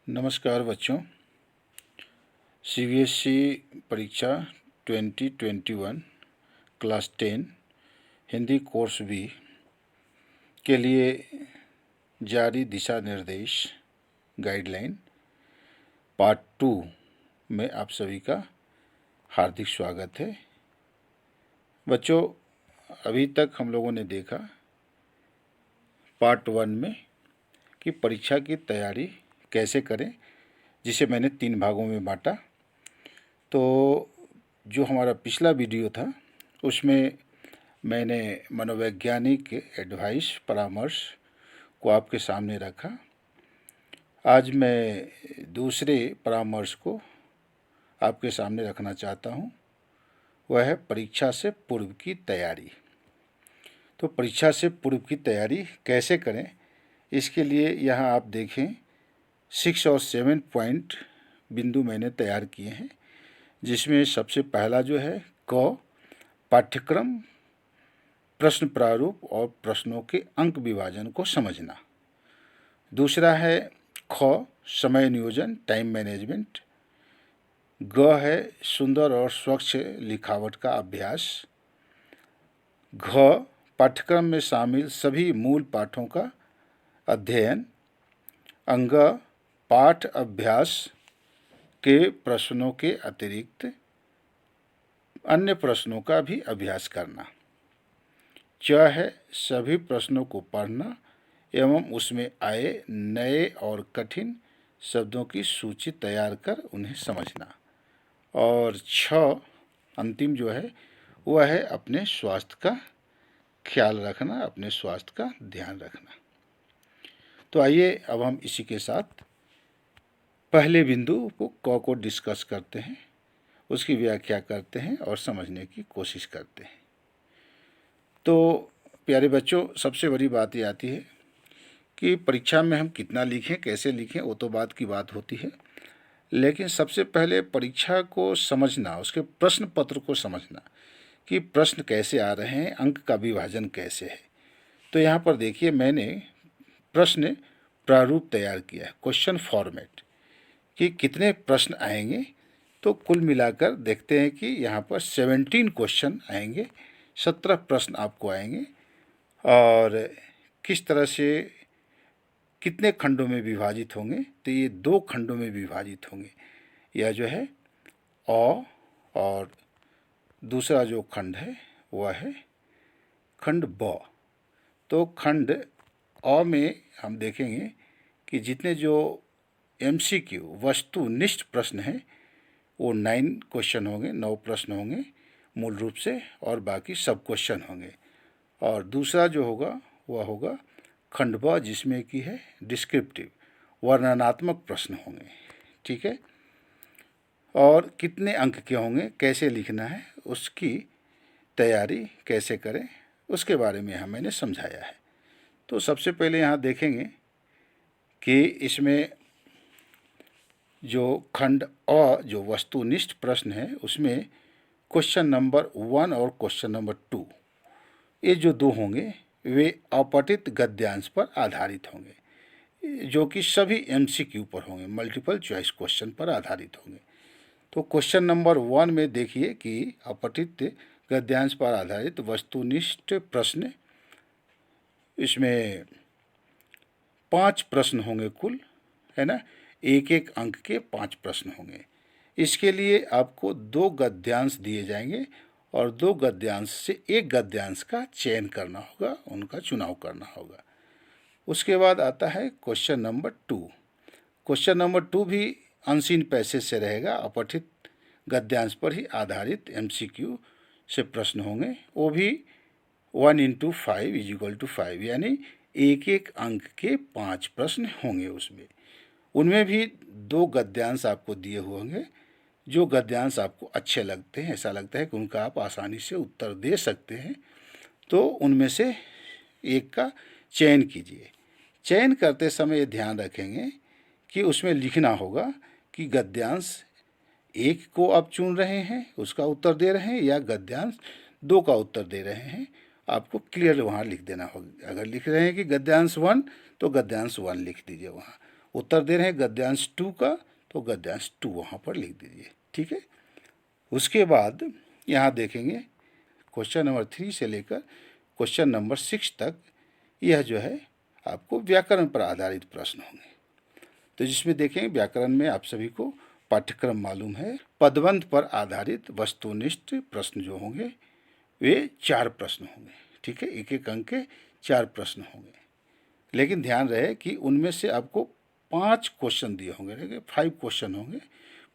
नमस्कार बच्चों। सीबीएसई परीक्षा 2021 क्लास 10 हिंदी कोर्स बी के लिए जारी दिशा निर्देश गाइडलाइन पार्ट 2 में आप सभी का हार्दिक स्वागत है। बच्चों, अभी तक हम लोगों ने देखा पार्ट 1 में कि परीक्षा की तैयारी कैसे करें, जिसे मैंने 3 भागों में बांटा। तो जो हमारा पिछला वीडियो था उसमें मैंने मनोवैज्ञानिक एडवाइस परामर्श को आपके सामने रखा। आज मैं दूसरे परामर्श को आपके सामने रखना चाहता हूँ, वह है परीक्षा से पूर्व की तैयारी। तो परीक्षा से पूर्व की तैयारी कैसे करें, इसके लिए यहाँ आप देखें 6 और 7 पॉइंट बिंदु मैंने तैयार किए हैं, जिसमें सबसे पहला जो है क पाठ्यक्रम, प्रश्न प्रारूप और प्रश्नों के अंक विभाजन को समझना। दूसरा है ख समय नियोजन, टाइम मैनेजमेंट। ग है सुंदर और स्वच्छ लिखावट का अभ्यास। घ पाठ्यक्रम में शामिल सभी मूल पाठों का अध्ययन। अंग पाठ अभ्यास के प्रश्नों के अतिरिक्त अन्य प्रश्नों का भी अभ्यास करना। च है सभी प्रश्नों को पढ़ना एवं उसमें आए नए और कठिन शब्दों की सूची तैयार कर उन्हें समझना। और छ अंतिम जो है वह है अपने स्वास्थ्य का ख्याल रखना, अपने स्वास्थ्य का ध्यान रखना। तो आइए अब हम इसी के साथ पहले बिंदु को डिस्कस करते हैं, उसकी व्याख्या करते हैं और समझने की कोशिश करते हैं। तो प्यारे बच्चों, सबसे बड़ी बात ये आती है कि परीक्षा में हम कितना लिखें, कैसे लिखें, वो तो बात की बात होती है, लेकिन सबसे पहले परीक्षा को समझना, उसके प्रश्न पत्र को समझना कि प्रश्न कैसे आ रहे हैं, अंक का विभाजन कैसे है। तो यहाँ पर देखिए, मैंने प्रश्न प्रारूप तैयार किया है, क्वेश्चन फॉर्मेट, कि कितने प्रश्न आएंगे। तो कुल मिलाकर देखते हैं कि यहाँ पर 17 क्वेश्चन आएंगे, 17 प्रश्न आपको आएंगे। और किस तरह से कितने खंडों में विभाजित होंगे, तो ये 2 खंडों में विभाजित होंगे। यह जो है अ, और दूसरा जो खंड है वह है खंड ब। तो खंड अ में हम देखेंगे कि जितने जो MCQ वस्तुनिष्ठ प्रश्न हैं वो 9 क्वेश्चन होंगे, 9 प्रश्न होंगे मूल रूप से, और बाकी सब क्वेश्चन होंगे। और दूसरा जो होगा वह होगा खंड ब, जिसमें कि है डिस्क्रिप्टिव, वर्णनात्मक प्रश्न होंगे। ठीक है। और कितने अंक के होंगे, कैसे लिखना है, उसकी तैयारी कैसे करें, उसके बारे में यहाँ मैंने समझाया है। तो सबसे पहले यहाँ देखेंगे कि इसमें जो खंड अ जो वस्तुनिष्ठ प्रश्न है उसमें क्वेश्चन नंबर 1 और क्वेश्चन नंबर 2, ये जो 2 होंगे वे अपठित गद्यांश पर आधारित होंगे, जो कि सभी MCQ पर होंगे, मल्टीपल चॉइस क्वेश्चन पर आधारित होंगे। तो क्वेश्चन नंबर 1 में देखिए कि अपठित गद्यांश पर आधारित वस्तुनिष्ठ प्रश्न, इसमें 5 प्रश्न होंगे कुल, है ना, एक एक अंक के 5 प्रश्न होंगे। इसके लिए आपको 2 गद्यांश दिए जाएंगे और 2 गद्यांश से एक गद्यांश का चयन करना होगा, उनका चुनाव करना होगा। उसके बाद आता है क्वेश्चन नंबर 2। क्वेश्चन नंबर 2 भी अनसीन पैसेज से रहेगा, अपठित गद्यांश पर ही आधारित MCQ से प्रश्न होंगे। वो भी 1 × 5 = 5, यानी एक एक अंक के 5 प्रश्न होंगे। उनमें भी 2 गद्यांश आपको दिए हुए होंगे, जो गद्यांश आपको अच्छे लगते हैं, ऐसा लगता है कि उनका आप आसानी से उत्तर दे सकते हैं, तो उनमें से एक का चयन कीजिए। चयन करते समय ये ध्यान रखेंगे कि उसमें लिखना होगा कि गद्यांश 1 को आप चुन रहे हैं, उसका उत्तर दे रहे हैं, या गद्यांश 2 का उत्तर दे रहे हैं। आपको क्लियर वहाँ लिख देना होगा। अगर लिख रहे हैं कि गद्यांश 1, तो गद्यांश 1 लिख दीजिए वहाँ। उत्तर दे रहे हैं गद्यांश 2 का, तो गद्यांश 2 वहाँ पर लिख दीजिए। ठीक है। उसके बाद यहाँ देखेंगे क्वेश्चन नंबर 3 से लेकर क्वेश्चन नंबर 6 तक, यह जो है आपको व्याकरण पर आधारित प्रश्न होंगे। तो जिसमें देखेंगे व्याकरण में आप सभी को पाठ्यक्रम मालूम है, पदबंध पर आधारित वस्तुनिष्ठ प्रश्न जो होंगे वे 4 प्रश्न होंगे। ठीक है, एक एक अंक के 4 प्रश्न होंगे। लेकिन ध्यान रहे कि उनमें से आपको 5 क्वेश्चन दिए होंगे, देखिए 5 क्वेश्चन होंगे,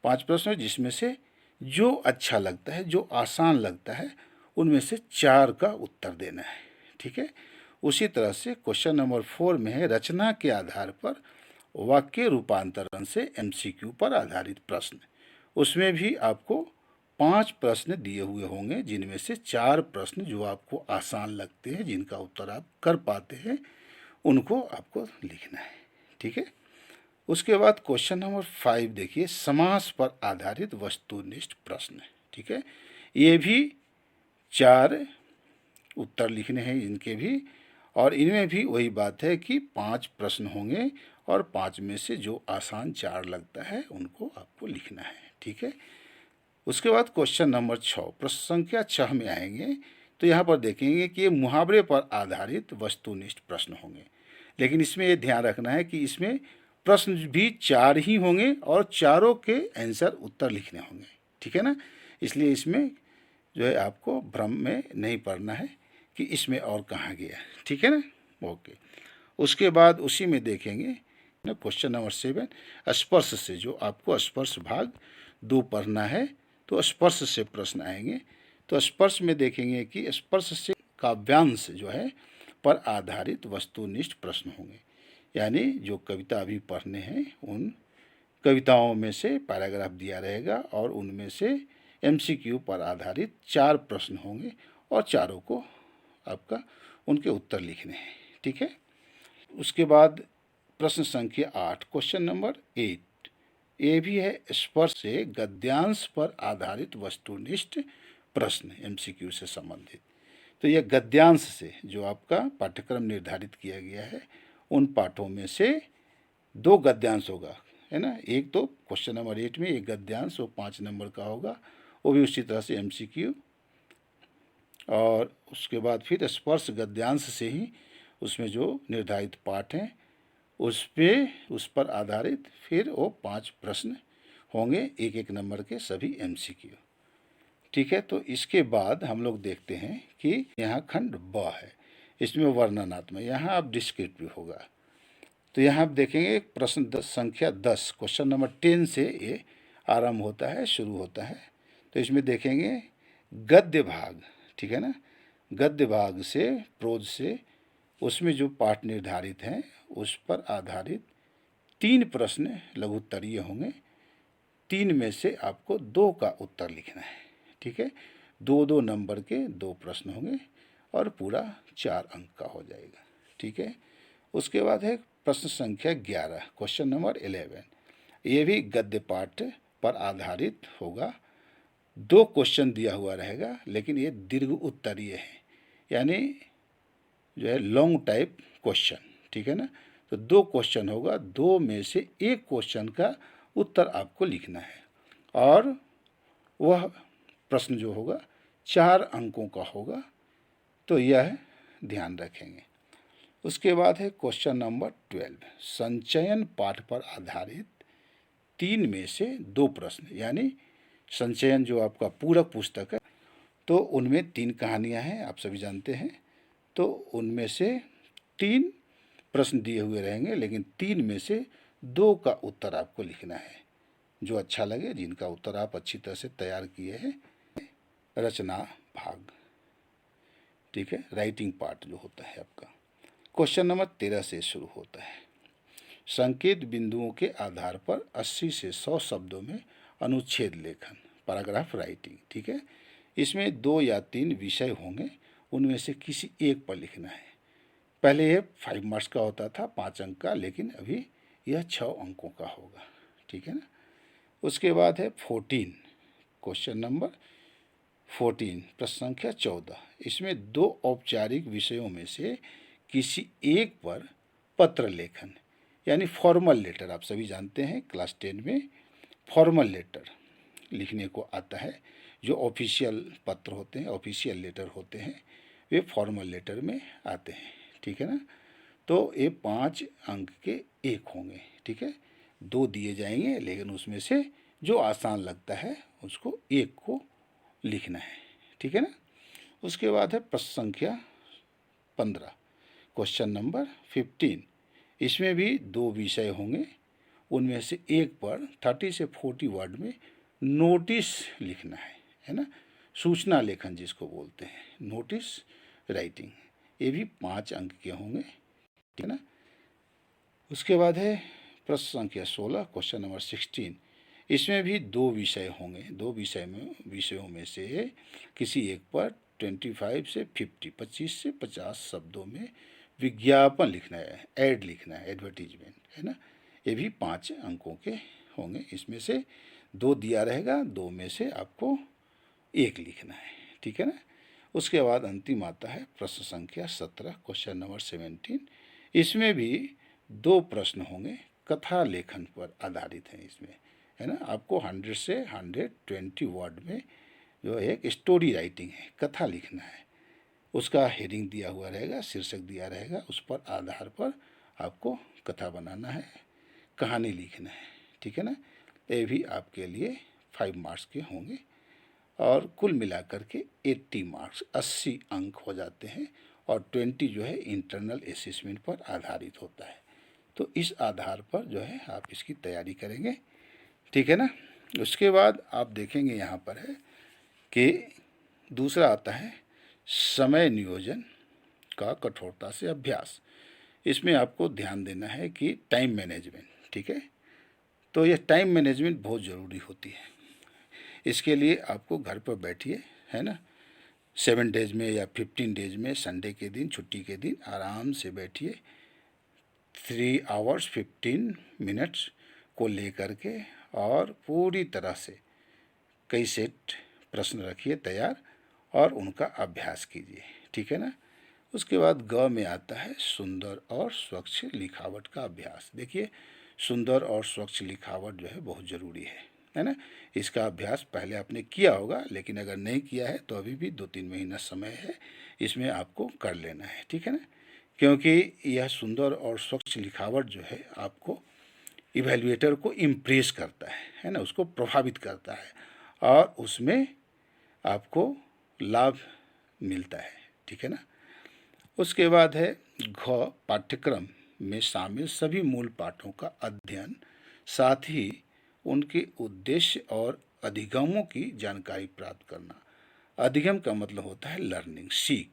5 प्रश्न, जिसमें से जो अच्छा लगता है, जो आसान लगता है, उनमें से 4 का उत्तर देना है। ठीक है। उसी तरह से क्वेश्चन नंबर 4 में है रचना के आधार पर वाक्य रूपांतरण से एमसीक्यू पर आधारित प्रश्न। उसमें भी आपको 5 प्रश्न दिए हुए होंगे, जिनमें से 4 प्रश्न जो आपको आसान लगते हैं, जिनका उत्तर आप कर पाते हैं, उनको आपको लिखना है। ठीक है। उसके बाद क्वेश्चन नंबर 5 देखिए, समास पर आधारित वस्तुनिष्ठ प्रश्न। ठीक है, ये भी 4 उत्तर लिखने हैं इनके भी, और इनमें भी वही बात है कि 5 प्रश्न होंगे और 5 में से जो आसान 4 लगता है उनको आपको लिखना है। ठीक है। उसके बाद क्वेश्चन नंबर 6, प्रश्न संख्या 6 में आएंगे, तो यहाँ पर देखेंगे कि ये मुहावरे पर आधारित वस्तुनिष्ठ प्रश्न होंगे। लेकिन इसमें ये ध्यान रखना है कि इसमें प्रश्न भी 4 ही होंगे और चारों के आंसर उत्तर लिखने होंगे। ठीक है ना, इसलिए इसमें जो है आपको भ्रम में नहीं पड़ना है कि इसमें और कहाँ गया। ठीक है ना, ओके। उसके बाद उसी में देखेंगे क्वेश्चन नंबर 7, स्पर्श से, जो आपको स्पर्श भाग 2 पढ़ना है, तो स्पर्श से प्रश्न आएंगे। तो स्पर्श में देखेंगे कि स्पर्श से काव्यांश जो है पर आधारित वस्तुनिष्ठ प्रश्न होंगे, यानी जो कविता अभी पढ़ने हैं उन कविताओं में से पैराग्राफ दिया रहेगा और उनमें से एमसीक्यू पर आधारित 4 प्रश्न होंगे और चारों को आपका उनके उत्तर लिखने हैं। ठीक है। उसके बाद प्रश्न संख्या 8, क्वेश्चन नंबर 8, ये भी है स्पर्श से गद्यांश पर आधारित वस्तुनिष्ठ प्रश्न एमसीक्यू से संबंधित। तो यह गद्यांश से जो आपका पाठ्यक्रम निर्धारित किया गया है, उन पाठों में से 2 गद्यांश होगा, है ना। एक तो क्वेश्चन नंबर 8 में एक गद्यांश वो 5 नंबर का होगा, वो भी उसी तरह से एमसीक्यू। और उसके बाद फिर स्पर्श गद्यांश से ही उसमें जो निर्धारित पाठ हैं उस पर आधारित फिर वो 5 प्रश्न होंगे, एक एक नंबर के सभी एमसीक्यू। ठीक है। तो इसके बाद हम लोग देखते हैं कि यहाँ खंड ब है, इसमें वर्णनात्मक, यहाँ अब डिस्क्रिप्टिव होगा। तो यहाँ आप देखेंगे प्रश्न संख्या 10, क्वेश्चन नंबर 10 से ये आरंभ होता है, शुरू होता है। तो इसमें देखेंगे गद्य भाग, ठीक है ना, गद्य भाग से, प्रोज से, उसमें जो पाठ निर्धारित हैं उस पर आधारित 3 प्रश्न लघुत्तरीय होंगे। 3 में से आपको 2 का उत्तर लिखना है। ठीक है, 2-2 नंबर के 2 प्रश्न होंगे और पूरा 4 अंक का हो जाएगा। ठीक है। उसके बाद है प्रश्न संख्या 11, क्वेश्चन नंबर 11, ये भी गद्य पाठ पर आधारित होगा। 2 क्वेश्चन दिया हुआ रहेगा, लेकिन ये दीर्घ उत्तरीय है, यानी जो है लॉन्ग टाइप क्वेश्चन। ठीक है ना, तो 2 क्वेश्चन होगा, 2 में से 1 क्वेश्चन का उत्तर आपको लिखना है और वह प्रश्न जो होगा 4 अंकों का होगा। तो यह ध्यान रखेंगे। उसके बाद है क्वेश्चन नंबर 12, संचयन पाठ पर आधारित 3 में से 2 प्रश्न, यानी संचयन जो आपका पूरक पुस्तक है, तो उनमें 3 कहानियां हैं, आप सभी जानते हैं। तो उनमें से 3 प्रश्न दिए हुए रहेंगे, लेकिन 3 में से 2 का उत्तर आपको लिखना है, जो अच्छा लगे, जिनका उत्तर आप अच्छी तरह से तैयार किए हैं। रचना भाग, ठीक है, राइटिंग पार्ट जो होता है आपका। क्वेश्चन नंबर 13 से शुरू होता है, संकेत बिंदुओं के आधार पर 80 से 100 शब्दों में अनुच्छेद लेखन, पैराग्राफ राइटिंग। ठीक है, इसमें 2 या 3 विषय होंगे, उनमें से किसी एक पर लिखना है। पहले ये 5 मार्क्स का होता था, 5 अंक का, लेकिन अभी यह 6 अंकों का होगा। ठीक है ना। उसके बाद है 14, क्वेश्चन नंबर 14, प्रश्न संख्या 14, इसमें 2 औपचारिक विषयों में से किसी एक पर पत्र लेखन, यानी फॉर्मल लेटर। आप सभी जानते हैं क्लास 10 में फॉर्मल लेटर लिखने को आता है। जो ऑफिशियल पत्र होते हैं, ऑफिशियल लेटर होते हैं, वे फॉर्मल लेटर में आते हैं। ठीक है ना। तो ये 5 अंक के एक होंगे। ठीक है, 2 दिए जाएंगे, लेकिन उसमें से जो आसान लगता है उसको एक को लिखना है। ठीक है ना। उसके बाद है प्रश्न संख्या 15, क्वेश्चन नंबर 15। इसमें भी 2 विषय होंगे, उनमें से एक पर 30 से 40 वर्ड में नोटिस लिखना है ना। सूचना लेखन जिसको बोलते हैं, नोटिस राइटिंग। ये भी 5 अंक के होंगे। ठीक है ना। उसके बाद है प्रश्न संख्या 16, क्वेश्चन नंबर 16। इसमें भी 2 विषय होंगे। 2 विषयों में से किसी एक पर 25 से 25 से 50 शब्दों में विज्ञापन लिखना है, ऐड लिखना है, एडवर्टीजमेंट, है ना। ये भी 5 अंकों के होंगे। इसमें से 2 दिया रहेगा, 2 में से आपको एक लिखना है। ठीक है ना। उसके बाद अंतिम आता है प्रश्न संख्या 17, क्वेश्चन नंबर 17। इसमें भी 2 प्रश्न होंगे, कथा लेखन पर आधारित हैं इसमें, है ना। आपको 100 से 120 वर्ड में जो एक स्टोरी राइटिंग है, कथा लिखना है। उसका हेडिंग दिया हुआ रहेगा, शीर्षक दिया रहेगा, उस पर आधार पर आपको कथा बनाना है, कहानी लिखना है। ठीक है ना। ये भी आपके लिए 5 मार्क्स के होंगे और कुल मिलाकर के 80 मार्क्स, 80 अंक हो जाते हैं। और 20 जो है इंटरनल असेसमेंट पर आधारित होता है। तो इस आधार पर जो है आप इसकी तैयारी करेंगे। ठीक है ना। उसके बाद आप देखेंगे यहाँ पर है कि दूसरा आता है समय नियोजन का कठोरता से अभ्यास। इसमें आपको ध्यान देना है कि टाइम मैनेजमेंट। ठीक है। तो यह टाइम मैनेजमेंट बहुत ज़रूरी होती है। इसके लिए आपको घर पर बैठिए, है ना, 7 डेज में या 15 डेज में, संडे के दिन, छुट्टी के दिन आराम से बैठिए, 3 आवर्स 15 मिनट्स को लेकर के और पूरी तरह से कई सेट प्रश्न रखिए तैयार और उनका अभ्यास कीजिए। ठीक है ना। उसके बाद ग में आता है सुंदर और स्वच्छ लिखावट का अभ्यास। देखिए, सुंदर और स्वच्छ लिखावट जो है बहुत ज़रूरी है ना। इसका अभ्यास पहले आपने किया होगा, लेकिन अगर नहीं किया है तो अभी भी 2-3 महीना समय है, इसमें आपको कर लेना है। ठीक है ना। क्योंकि यह सुंदर और स्वच्छ लिखावट जो है आपको इवैल्यूएटर को इम्प्रेस करता है ना, उसको प्रभावित करता है और उसमें आपको लाभ मिलता है। ठीक है ना। उसके बाद है घ, पाठ्यक्रम में शामिल सभी मूल पाठों का अध्ययन, साथ ही उनके उद्देश्य और अधिगमों की जानकारी प्राप्त करना। अधिगम का मतलब होता है लर्निंग, सीख।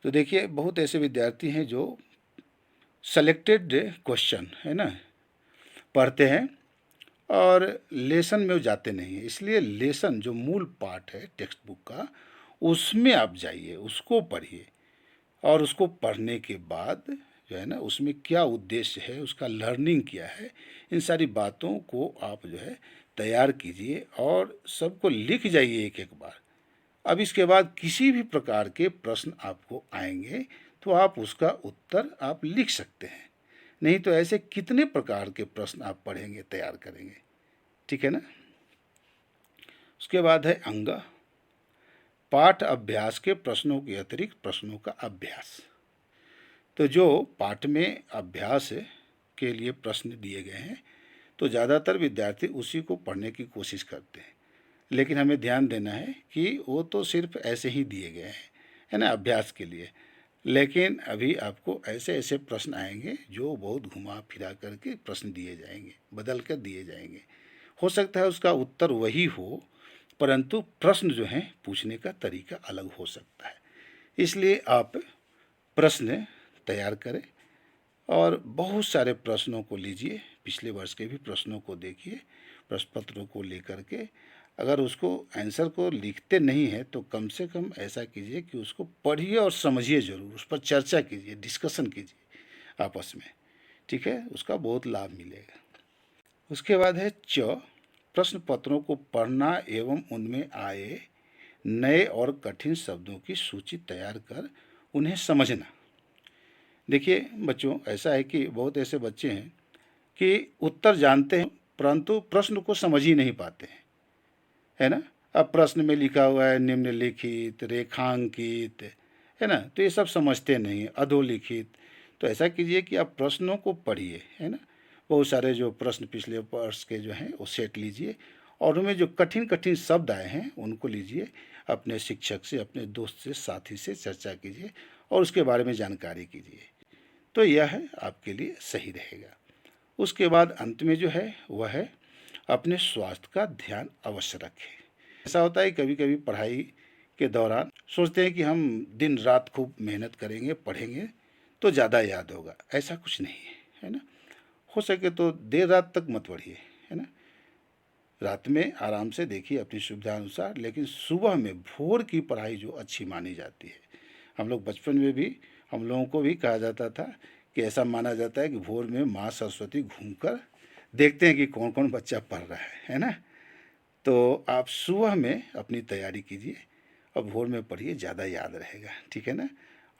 तो देखिए, बहुत ऐसे विद्यार्थी हैं जो सेलेक्टेड क्वेश्चन, है ना, पढ़ते हैं और लेसन में वो जाते नहीं हैं। इसलिए लेसन जो मूल पाठ है टेक्स्ट बुक का, उसमें आप जाइए, उसको पढ़िए और उसको पढ़ने के बाद जो है ना, उसमें क्या उद्देश्य है, उसका लर्निंग क्या है, इन सारी बातों को आप जो है तैयार कीजिए और सबको लिख जाइए एक एक बार। अब इसके बाद किसी भी प्रकार के प्रश्न आपको आएंगे तो आप उसका उत्तर आप लिख सकते हैं। नहीं तो ऐसे कितने प्रकार के प्रश्न आप पढ़ेंगे, तैयार करेंगे। ठीक है ना। उसके बाद है अंग, पाठ अभ्यास के प्रश्नों के अतिरिक्त प्रश्नों का अभ्यास। तो जो पाठ में अभ्यास के लिए प्रश्न दिए गए हैं तो ज़्यादातर विद्यार्थी उसी को पढ़ने की कोशिश करते हैं, लेकिन हमें ध्यान देना है कि वो तो सिर्फ ऐसे ही दिए गए हैं, है ना, अभ्यास के लिए। लेकिन अभी आपको ऐसे ऐसे प्रश्न आएंगे जो बहुत घुमा फिरा करके प्रश्न दिए जाएंगे, बदल कर दिए जाएंगे। हो सकता है उसका उत्तर वही हो, परंतु प्रश्न जो हैं पूछने का तरीका अलग हो सकता है। इसलिए आप प्रश्न तैयार करें और बहुत सारे प्रश्नों को लीजिए, पिछले वर्ष के भी प्रश्नों को देखिए, प्रश्न पत्रों को लेकर के अगर उसको आंसर को लिखते नहीं है तो कम से कम ऐसा कीजिए कि उसको पढ़िए और समझिए ज़रूर, उस पर चर्चा कीजिए, डिस्कशन कीजिए आपस में। ठीक है, उसका बहुत लाभ मिलेगा। उसके बाद है च, प्रश्न पत्रों को पढ़ना एवं उनमें आए नए और कठिन शब्दों की सूची तैयार कर उन्हें समझना। देखिए बच्चों, ऐसा है कि बहुत ऐसे बच्चे हैं कि उत्तर जानते हैं परंतु प्रश्न को समझ ही नहीं पाते हैं, है ना। अब प्रश्न में लिखा हुआ है निम्नलिखित, रेखांकित, है ना, तो ये सब समझते नहीं हैं, अधोलिखित। तो ऐसा कीजिए कि आप प्रश्नों को पढ़िए, है ना। बहुत सारे जो प्रश्न पिछले वर्ष के जो हैं वो सेट लीजिए, और उनमें जो कठिन कठिन शब्द आए हैं उनको लीजिए, अपने शिक्षक से, अपने दोस्त से, साथी से चर्चा कीजिए और उसके बारे में जानकारी कीजिए। तो यह है आपके लिए सही रहेगा। उसके बाद अंत में जो है वह है अपने स्वास्थ्य का ध्यान अवश्य रखें। ऐसा होता है कभी कभी पढ़ाई के दौरान सोचते हैं कि हम दिन रात खूब मेहनत करेंगे, पढ़ेंगे तो ज़्यादा याद होगा। ऐसा कुछ नहीं है ना। हो सके तो देर रात तक मत पढ़िए, है ना। रात में आराम से देखिए अपनी सुविधा अनुसार, लेकिन सुबह में भोर की पढ़ाई जो अच्छी मानी जाती है। हम लोग बचपन में भी, हम लोगों को भी कहा जाता था कि ऐसा माना जाता है कि भोर में माँ सरस्वती घूमकर देखते हैं कि कौन कौन बच्चा पढ़ रहा है ना। तो आप सुबह में अपनी तैयारी कीजिए और भोर में पढ़िए, ज़्यादा याद रहेगा, ठीक है ना।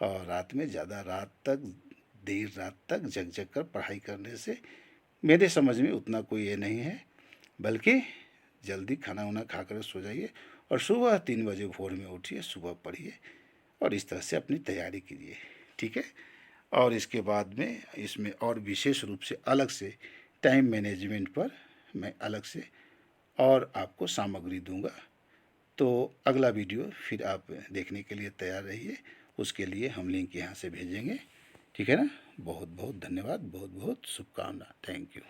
और रात में ज़्यादा रात तक, देर रात तक जग जग कर पढ़ाई करने से मेरे समझ में उतना कोई ये नहीं है, बल्कि जल्दी खाना वाना खा कर सो जाइए और सुबह 3 बजे भोर में उठिए, सुबह पढ़िए और इस तरह से अपनी तैयारी कीजिए, ठीक है। और इसके बाद में इसमें और विशेष रूप से अलग से टाइम मैनेजमेंट पर मैं अलग से और आपको सामग्री दूंगा। तो अगला वीडियो फिर आप देखने के लिए तैयार रहिए, उसके लिए हम लिंक यहाँ से भेजेंगे, ठीक है ना। बहुत बहुत धन्यवाद, बहुत बहुत शुभकामना, थैंक यू।